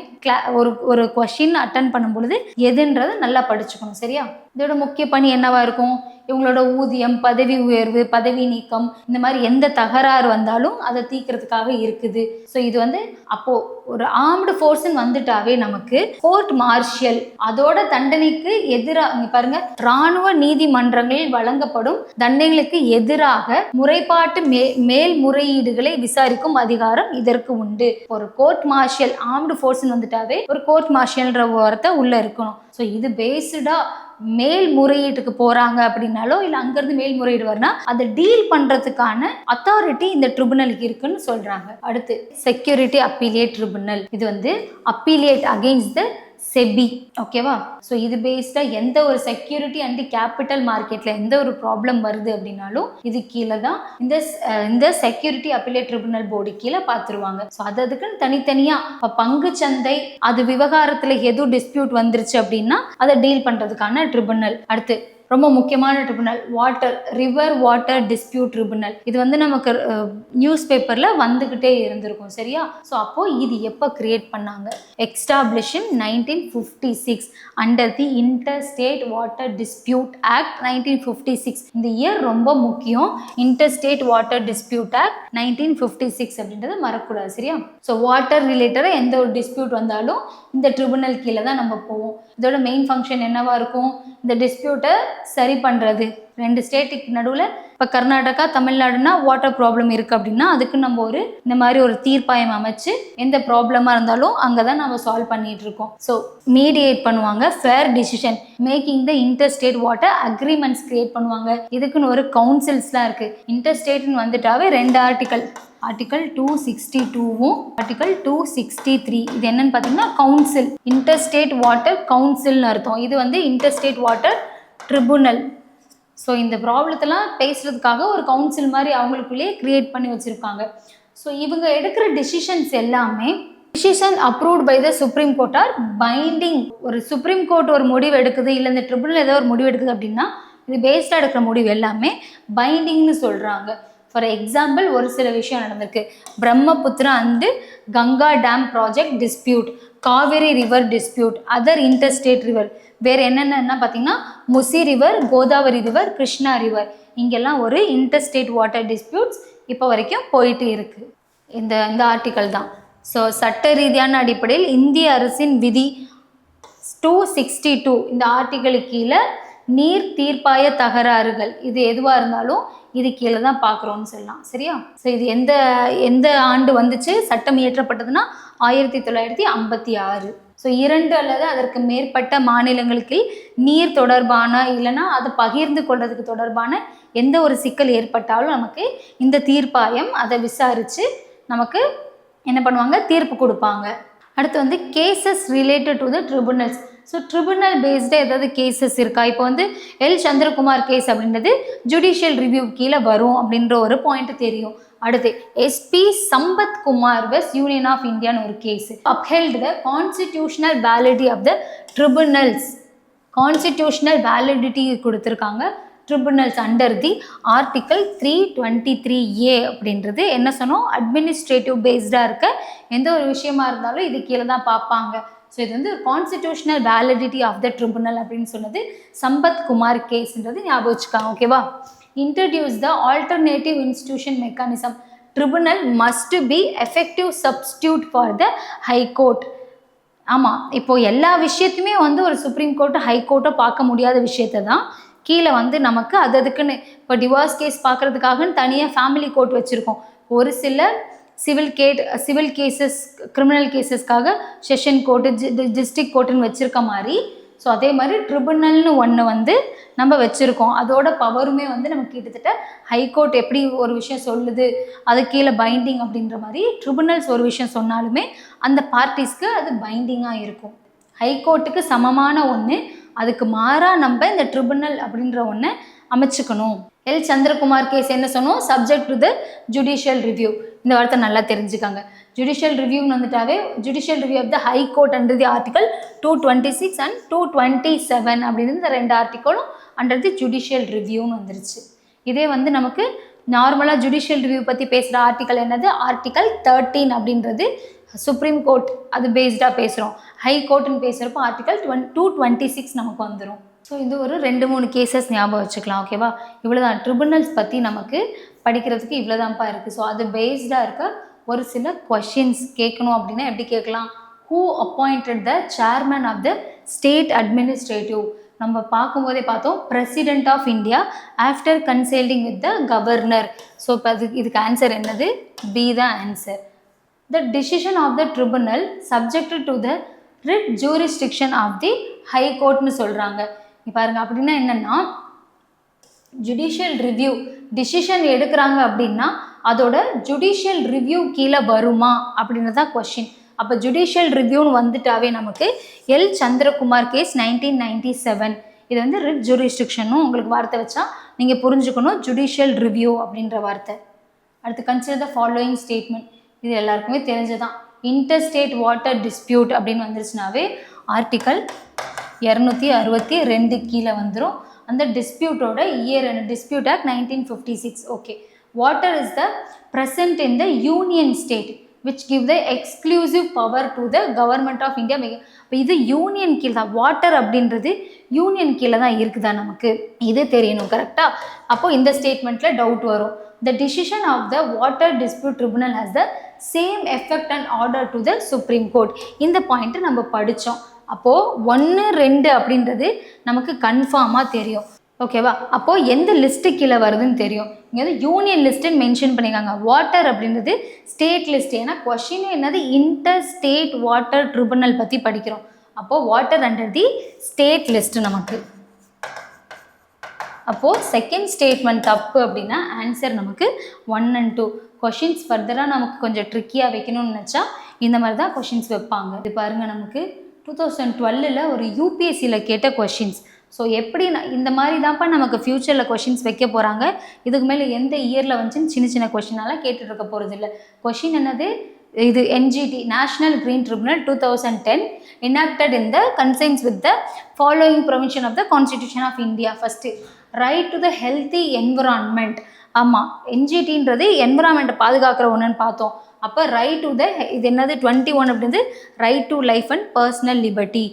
ஒரு கொஷின் அட்டன் பண்ணும் பொழுது எதுன்றதை நல்லா படிச்சுக்கணும். சரியா? இதோட முக்கிய பணி என்னவா இருக்கும்? இவங்களோட ஊதியம், பதவி உயர்வு, பதவி நீக்கம், இந்த மாதிரி எந்த தகராறு வந்தாலும் அதை தீர்க்கறதுக்காக இருக்குது. ஸோ இது வந்து அப்போ ஒரு ஆர்ம்டு ஃபோர்ஸ்ன்னு வந்துட்டாவே நமக்கு கோர்ட் மார்ஷியல் அதோட தண்டனைக்கு எதிராக பாருங்க, இராணுவ நீதிமன்றங்களில் வழங்கப்படும் தண்டனைகளுக்கு எதிராக முறைப்பாட்டு மேல்முறையீடுகளை விசாரிக்கும் அதிகாரம் இதற்கு உண்டு. ஒரு கோர்ட் மார்ஷியல் ஆர்ம்டு ஃபோர்ஸ்ன்னு வந்துட்டாவே ஒரு கோர்ட் மார்ஷியல்ன்ற வார்த்தை உள்ள இருக்கணும். ஸோ இது பேஸ்டா மேல்முறையீட்டுக்கு போறாங்க அப்படின்னாலோ இல்லை அங்கிருந்து மேல்முறையீடு வரனா அதை டீல் பண்றதுக்கான அத்தாரிட்டி இந்த ட்ரிபுனலுக்கு இருக்குன்னு சொல்றாங்க. அடுத்து செக்யூரிட்டி அப்பீலியேட் ட்ரிபுனல். இது வந்து அப்பீலியேட் அகெயின்ஸ்ட் த செபி. ஓகேவா? ஸோ இது பேஸ்டாக எந்த ஒரு செக்யூரிட்டி அண்ட் கேபிட்டல் மார்க்கெட்டில் எந்த ஒரு ப்ராப்ளம் வருது அப்படின்னாலும் இது கீழே தான் இந்த செக்யூரிட்டி அப்பீலேட் ட்ரிபுனல் போர்டு கீழே பார்த்துருவாங்க. ஸோ அதுக்குன்னு தனித்தனியாக இப்போ பங்கு சந்தை அது விவகாரத்தில் எதுவும் டிஸ்பியூட் வந்துருச்சு அப்படின்னா அதை டீல் பண்ணுறதுக்கான ட்ரிபுனல். அடுத்து ரொம்ப முக்கியமான tribunal river water dispute tribunal. இது வந்து நமக்கு நியூஸ் பேப்பரில் வந்துக்கிட்டே இருந்திருக்கும். சரியா? ஸோ அப்போது இது எப்போ கிரியேட் பண்ணாங்க? Establish in 1956 under the inter state water dispute act 1956. இந்த இயர் ரொம்ப முக்கியம். Inter state water dispute act 1956 அப்படின்றது மறக்கூடாது. சரியா? ஸோ வாட்டர் ரிலேட்டடாக எந்த ஒரு டிஸ்பியூட் வந்தாலும் இந்த ட்ரிபுனல் கீழே தான் நம்ம போவோம். இதோட மெயின் ஃபங்க்ஷன் என்னவா இருக்கும்? இந்த டிஸ்பியூட்டை சரி பண்ணுறது. ரெண்டு ஸ்டேட்டுக்கு நடுவில் இப்போ கர்நாடகா தமிழ்நாடுனா வாட்டர் ப்ராப்ளம் இருக்குது அப்படின்னா அதுக்கு நம்ம இந்த மாதிரி ஒரு தீர்ப்பாயம் அமைச்சு எந்த ப்ராப்ளமாக இருந்தாலும் அங்கே தான் நம்ம சால்வ் பண்ணிட்டு இருக்கோம். ஸோ மீடியேட் பண்ணுவாங்க, fair decision making the interstate water agreements create பண்ணுவாங்க. இதுக்குன்னு ஒரு கவுன்சில்ஸ்லாம் இருக்குது. இன்டர் ஸ்டேட்னு வந்துட்டாவே ரெண்டு ஆர்டிக்கல் 262வும் ஆர்டிக்கல் 263. இது என்னன்னு பார்த்தீங்கன்னா கவுன்சில், இன்டர் ஸ்டேட் வாட்டர் கவுன்சில்னு அர்த்தம். இது வந்து inter state water tribunal. So இந்த ப்ராப்ளத்தெல்லாம் பேசுறதுக்காக ஒரு கவுன்சில் மாதிரி அவங்களுக்குள்ளேயே கிரியேட் பண்ணி வச்சுருக்காங்க. ஸோ இவங்க எடுக்கிற டிசிஷன்ஸ் எல்லாமே decision approved by the Supreme Court are binding. ஒரு சுப்ரீம் கோர்ட் ஒரு முடிவு எடுக்குது இல்லை இந்த ட்ரிபுனல் ஏதோ ஒரு முடிவு எடுக்குது அப்படின்னா இது பேஸ்டாக எடுக்கிற முடிவு எல்லாமே பைண்டிங்னு சொல்கிறாங்க. ஃபார் எக்ஸாம்பிள் ஒரு சில விஷயம் நடந்திருக்கு. Brahmaputra and Ganga dam project dispute, Kaveri river dispute, other interstate river. வேறு என்னென்னா பார்த்தீங்கன்னா Musi river, Godavari river, Krishna river. இங்கெல்லாம் ஒரு இன்டர்ஸ்டேட் வாட்டர் டிஸ்பியூட்ஸ் இப்போ வரைக்கும் போயிட்டு இருக்குது. இந்த ஆர்டிக்கல் தான். ஸோ சட்ட ரீதியான அடிப்படையில் இந்திய அரசின் விதி 262 இந்த ஆர்டிக்கலுக்கு கீழே நீர் தீர்ப்பாய தகராறுகள் இது எதுவாக இருந்தாலும் இது கீழே தான் பார்க்குறோன்னு சொல்லலாம். சரியா? ஸோ இது எந்த ஆண்டு வந்துச்சு சட்டம் இயற்றப்பட்டதுன்னா 1956. ஸோ 2 அல்லது அதற்கு மேற்பட்ட மாநிலங்களுக்கு நீர் தொடர்பான இல்லைன்னா அதை பகிர்ந்து கொள்றதுக்கு தொடர்பான எந்த ஒரு சிக்கல் ஏற்பட்டாலும் நமக்கு இந்த தீர்ப்பாயம் அதை விசாரித்து நமக்கு என்ன பண்ணுவாங்க? தீர்ப்பு கொடுப்பாங்க. அடுத்து வந்து கேசஸ் ரிலேட்டட் டு த ட்ரிபுனல்ஸ். ஸோ ட்ரிபுனல் பேஸ்டு ஏதாவது கேசஸ் இருக்கா? இப்போ வந்து எல் சந்திரகுமார் கேஸ் அப்படின்றது ஜுடிஷியல் ரிவ்யூ கீழே வரும் அப்படின்ற ஒரு பாயிண்ட் தெரியும். அடுத்து SP Sampath Kumar vs Union of இந்தியான்னு ஒரு case upheld the constitutional validity of the tribunals. Constitutional validity கொடுத்துருக்காங்க tribunals under the article 323A அப்படின்றது என்ன சொன்னோம்? அட்மினிஸ்ட்ரேட்டிவ் பேஸ்டாக இருக்க எந்த ஒரு விஷயமா இருந்தாலும் இது கீழே தான் பார்ப்பாங்க. ஸோ இது வந்து constitutional validity of the tribunal அப்படின்னு சொன்னது சம்பத் குமார் கேஸ்ன்றது ஞாபகம் வச்சுக்காங்க. ஓகேவா? Introduce the alternative institution mechanism. Tribunal must be effective substitute for the high court. ஆமாம், இப்போது எல்லா விஷயத்தையுமே வந்து ஒரு சுப்ரீம் கோர்ட்டோ ஹை கோர்ட்டோ பார்க்க முடியாத விஷயத்தை தான் கீழே வந்து நமக்கு அதுக்குன்னு இப்போ டிவோர்ஸ் கேஸ் பார்க்குறதுக்காகன்னு தனியாக ஃபேமிலி கோர்ட் வச்சுருக்கோம். ஒரு சில சிவில் கேசஸ் கிரிமினல் கேசஸ்க்காக செஷன் கோர்ட்டு டிஸ்ட்ரிக்ட் கோர்ட்டுன்னு வச்சுருக்க மாதிரி. ஸோ அதே மாதிரி ட்ரிபுனல்னு ஒன்று வந்து நம்ம வச்சுருக்கோம். அதோட பவருமே வந்து நமக்கு கிட்டத்தட்ட ஹைகோர்ட் எப்படி ஒரு விஷயம் சொல்லுது அது கீழே பைண்டிங் அப்படின்ற மாதிரி ட்ரிபுனல்ஸ் ஒரு விஷயம் சொன்னாலுமே அந்த பார்ட்டிஸ்க்கு அது பைண்டிங்காக இருக்கும். ஹைகோர்ட்டுக்கு சமமான ஒன்று, அதுக்கு மாறாக நம்ம இந்த ட்ரிபுனல் அப்படின்ற ஒன்று அமைச்சுக்கணும். எல் சந்திரகுமார் கேஸ் என்ன சொன்னோம்? Subject to the judicial review. இந்த வார்த்தை நல்லா தெரிஞ்சுக்காங்க. ஜுடிஷியல் ரிவ்யூன்னு வந்துட்டாவே judicial review of the high court under the article 226 and 227 அப்படின்னு இந்த 2 ஆர்டிக்கலும் அண்டர் தி ஜுடிஷியல் ரிவ்யூன்னு வந்துருச்சு. இதே வந்து நமக்கு நார்மலாக ஜுடிஷியல் ரிவ்யூ பற்றி பேசுகிற ஆர்டிக்கல் என்னது, ஆர்டிக்கல் 13 அப்படின்றது சுப்ரீம் கோர்ட் அது பேஸ்டாக பேசுகிறோம். ஹை கோர்ட்டுன்னு பேசுகிறப்போ ஆர்டிக்கல் 226 நமக்கு வந்துடும். ஸோ இது ஒரு 2-3 கேசஸ் ஞாபகம் வச்சுக்கலாம். ஓகேவா, இவ்வளோதான் ட்ரிபுனல்ஸ் பற்றி நமக்கு படிக்கிறதுக்கு இவ்வளோதான்ப்பா இருக்குது. ஸோ அது பேஸ்டாக இருக்க ஒரு சில கொஷின்ஸ் கேட்கணும் அப்படின்னா எப்படி கேட்கலாம், who appointed the chairman of the state administrative, நம்ம பார்க்கும்போதே பார்த்தோம் president of India after consulting with the governor. So இப்போ இதுக்கு ஆன்சர் என்னது, பி தான் answer. The decision of the tribunal subjected to the writ jurisdiction of the high courtனு சொல்கிறாங்க. இப்போ பாருங்க, அப்படின்னா என்னென்னா ஜுடிஷியல் ரிவ்யூ டிசிஷன் எடுக்கிறாங்க அப்படின்னா அதோட ஜுடிஷியல் ரிவ்யூ கீழே வருமா அப்படின்றது தான் கொஷின். அப்போ ஜுடிஷியல் ரிவ்யூன்னு வந்துட்டாவே நமக்கு எல் சந்திரகுமார் கேஸ் 1997 இது வந்து ரிட் ஜூரிஸ்டிக்ஷனும் உங்களுக்கு வார்த்தை வச்சா நீங்கள் புரிஞ்சுக்கணும் ஜுடிஷியல் ரிவ்யூ அப்படின்ற வார்த்தை. அடுத்து கன்சிடர் த ஃபாலோயிங் ஸ்டேட்மெண்ட், இது எல்லாருக்குமே தெரிஞ்சதான். இன்டர்ஸ்டேட் வாட்டர் டிஸ்பியூட் அப்படின்னு வந்துருச்சுனாவே ஆர்டிக்கல் 262 கீழே வந்துடும். அந்த டிஸ்பியூட்டோட இயர் என்ன, dispute act 1956. Okay, water is the present in the union state which give the exclusive power to the government of India. இப்போ இது யூனியன் கீழே தான், வாட்டர் அப்படின்றது யூனியன் கீழே தான் இருக்குதா, நமக்கு இது தெரியணும் கரெக்டாக. அப்போது இந்த ஸ்டேட்மெண்ட்டில் டவுட் வரும். The decision of the water dispute tribunal has the same effect and order to the Supreme Court. இந்த பாயிண்ட்டை நம்ம படித்தோம். அப்போது 1, 2 அப்படின்றது நமக்கு கன்ஃபார்மாக தெரியும். ஓகேவா, அப்போது எந்த லிஸ்ட்டு கீழே வருதுன்னு தெரியும். இங்கே வந்து யூனியன் லிஸ்ட்டுன்னு மென்ஷன் பண்ணியிருக்காங்க. வாட்டர் அப்படின்றது ஸ்டேட் லிஸ்ட், ஏன்னா கொஷின் என்னது இன்டர் ஸ்டேட் வாட்டர் ட்ரிபுனல் பற்றி படிக்கிறோம். அப்போது water under the state list நமக்கு. அப்போது செகண்ட் ஸ்டேட்மெண்ட் தப்பு அப்படின்னா ஆன்சர் நமக்கு 1 and 2. கொஷின்ஸ் ஃபர்தராக நமக்கு கொஞ்சம் ட்ரிக்கியாக வைக்கணும்னு நினச்சா இந்த மாதிரி தான் கொஷின்ஸ் வைப்பாங்க. இது பாருங்கள், நமக்கு 2012 ஒரு யூபிஎஸ்சியில் கேட்ட கொஷின்ஸ். ஸோ எப்படி இந்த மாதிரி தான்ப்பா நமக்கு ஃப்யூச்சரில் கொஷின்ஸ் வைக்க போகிறாங்க. இதுக்கு மேலே எந்த இயரில் வந்துச்சுன்னு சின்ன கொஷினாலாம் கேட்டுட்ருக்க போகிறது இல்லை. கொஷின் என்னது, இது NGT national green tribunal 2010 enacted in the conscience with the following provision of the Constitution of India. First right to the healthy environment. ஆமாம், என்ஜிடின்றது என்விரான்மெண்ட்டை பாதுகாக்கிற ஒன்றுன்னு பார்த்தோம். அப்போ ரைட் டு த, இது என்னது 21 அப்படின்றது right to life and personal liberty.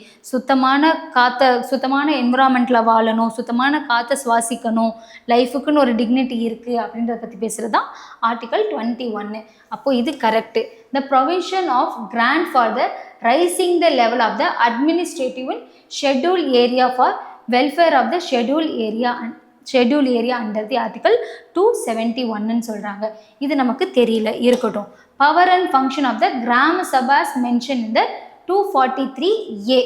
சுத்தமான என்விரான்மெண்ட்டில் வாழணும், சுத்தமான காற்றை சுவாசிக்கணும், லைஃபுக்குன்னு ஒரு டிக்னிட்டி இருக்குது அப்படின்றத பற்றி பேசுகிறது தான் ஆர்டிக்கல் 21. அப்போது இது correct. The provision of grant for the raising the level of the administrative in schedule area for welfare of the schedule area under the article 271ன்னு சொல்கிறாங்க. இது நமக்கு தெரியல, இருக்கட்டும். Power and function of the gram சபாஸ் mention இந்த 243A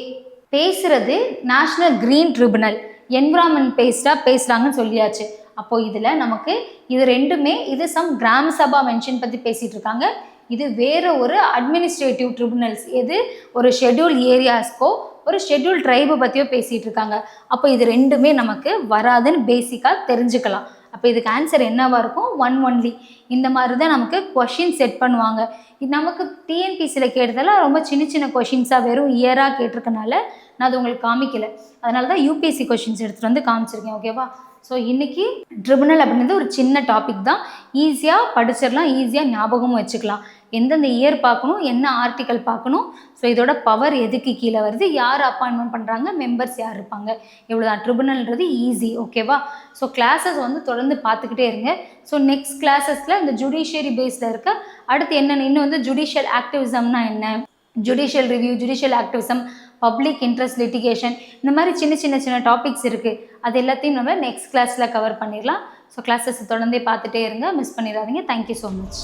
பேசுகிறது national green tribunal environment பேஸ்டாக பேசுகிறாங்கன்னு சொல்லியாச்சு. அப்போது இதில் நமக்கு இது ரெண்டுமே, இது சம் கிராம சபா மென்ஷன் பற்றி பேசிகிட்டு இருக்காங்க. இது வேறு ஒரு அட்மினிஸ்ட்ரேட்டிவ் ட்ரிபுனல்ஸ், எது ஒரு ஷெட்யூல் ஏரியாஸ்க்கோ ஒரு ஷெட்யூல் ட்ரைபை பற்றியோ பேசிகிட்டு இருக்காங்க. அப்போ இது ரெண்டுமே நமக்கு வராதுன்னு பேசிக்காக தெரிஞ்சுக்கலாம். அப்போ இதுக்கு ஆன்சர் என்னவாக இருக்கும், 1 only. இந்த மாதிரி தான் நமக்கு கொஷின் செட் பண்ணுவாங்க. இது நமக்கு டிஎன்பிசியில் கேட்டதெல்லாம் ரொம்ப சின்ன கொஷின்ஸாக வெறும் இயராக கேட்டிருக்கனால நான் அது உங்களுக்கு காமிக்கலை. அதனால தான் யூபிஎஸ்சி கொஷின்ஸ் எடுத்துகிட்டு வந்து காமிச்சிருக்கேன். ஓகேவா, ஸோ இன்றைக்கி ட்ரிபுனல் அப்படின்றது ஒரு சின்ன டாபிக் தான், ஈஸியாக படிச்சிடலாம், ஈஸியாக ஞாபகமும் வச்சுக்கலாம். எந்தெந்த இயர் பார்க்கணும், என்ன ஆர்டிக்கல் பார்க்கணும், ஸோ இதோட பவர் எதுக்கு கீழே வருது, யார் அப்பாயின்மெண்ட் பண்ணுறாங்க, மெம்பர்ஸ் யார் இருப்பாங்க, இவ்வளோதான். ட்ரிபுனல்ன்றது ஈஸி. ஓகேவா, ஸோ கிளாஸஸ் வந்து தொடர்ந்து பார்த்துக்கிட்டே இருங்க. ஸோ நெக்ஸ்ட் கிளாஸஸில் இந்த ஜுடிஷியரி பேஸில் இருக்க அடுத்து என்னென்ன, இன்னும் வந்து ஜுடிஷியல் ஆக்டிவிசம்னா என்ன, judicial review, judicial activism, public interest litigation, இந்த மாதிரி சின்ன டாபிக்ஸ் இருக்குது. அது எல்லாத்தையும் நம்ம நெக்ஸ்ட் கிளாஸில் கவர் பண்ணிடலாம். ஸோ கிளாஸஸ் தொடர்ந்தே பார்த்துட்டே இருங்க, மிஸ் பண்ணிடாதீங்க. Thank you so much.